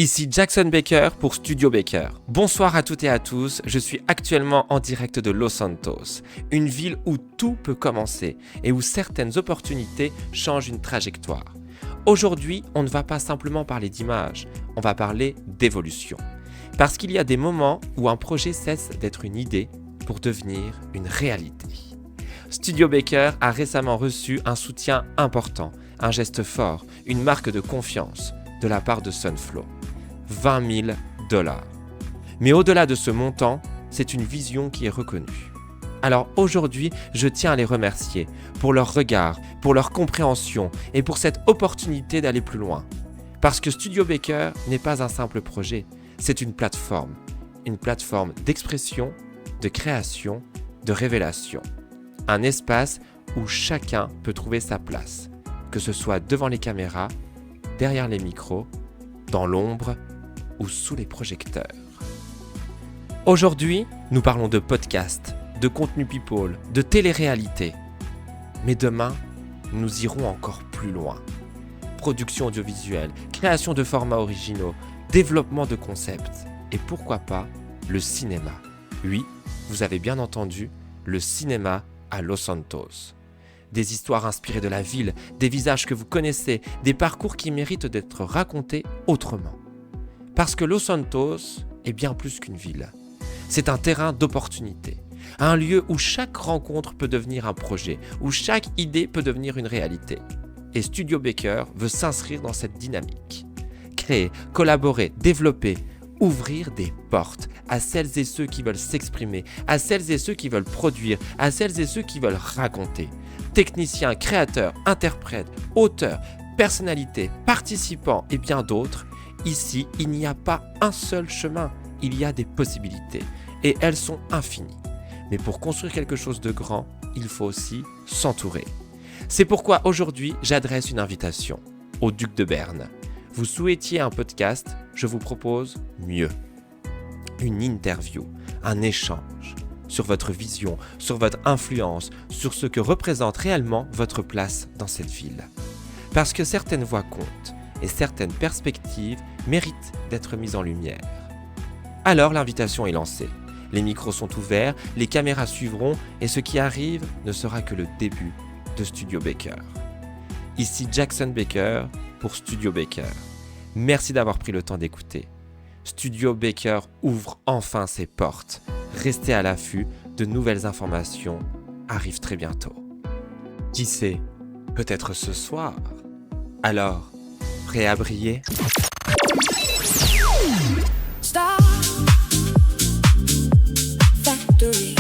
Ici Jackson Baker pour Studio Baker. Bonsoir à toutes et à tous, je suis actuellement en direct de Los Santos, une ville où tout peut commencer et où certaines opportunités changent une trajectoire. Aujourd'hui, on ne va pas simplement parler d'image, on va parler d'évolution. Parce qu'il y a des moments où un projet cesse d'être une idée pour devenir une réalité. Studio Baker a récemment reçu un soutien important, un geste fort, une marque de confiance de la part de Sunflow. $20 000. Mais au-delà de ce montant, c'est une vision qui est reconnue. Alors aujourd'hui, je tiens à les remercier pour leur regard, pour leur compréhension et pour cette opportunité d'aller plus loin. Parce que Studio Baker n'est pas un simple projet, c'est une plateforme d'expression, de création, de révélation. Un espace où chacun peut trouver sa place, que ce soit devant les caméras, derrière les micros, dans l'ombre ou sous les projecteurs. Aujourd'hui, nous parlons de podcast, de contenu people, de télé-réalité. Mais demain, nous irons encore plus loin. Production audiovisuelle, création de formats originaux, développement de concepts et pourquoi pas le cinéma. Oui, vous avez bien entendu, le cinéma à Los Santos. Des histoires inspirées de la ville, des visages que vous connaissez, des parcours qui méritent d'être racontés autrement. Parce que Los Santos est bien plus qu'une ville. C'est un terrain d'opportunités, un lieu où chaque rencontre peut devenir un projet, où chaque idée peut devenir une réalité. Et Studio Baker veut s'inscrire dans cette dynamique. Créer, collaborer, développer, ouvrir des portes à celles et ceux qui veulent s'exprimer, à celles et ceux qui veulent produire, à celles et ceux qui veulent raconter. Techniciens, créateurs, interprètes, auteurs, personnalités, participants et bien d'autres, ici, il n'y a pas un seul chemin, il y a des possibilités et elles sont infinies. Mais pour construire quelque chose de grand, il faut aussi s'entourer. C'est pourquoi aujourd'hui, j'adresse une invitation au Duc de Berne. Vous souhaitiez un podcast, je vous propose mieux. Une interview, un échange sur votre vision, sur votre influence, sur ce que représente réellement votre place dans cette ville. Parce que certaines voix comptent et certaines perspectives méritent d'être mises en lumière. Alors l'invitation est lancée. Les micros sont ouverts, les caméras suivront et ce qui arrive ne sera que le début de Studio Baker. Ici Jackson Baker pour Studio Baker. Merci d'avoir pris le temps d'écouter. Studio Baker ouvre enfin ses portes. Restez à l'affût, de nouvelles informations arrivent très bientôt. Qui sait, peut-être ce soir. Alors, prêt à briller ? Star Factory.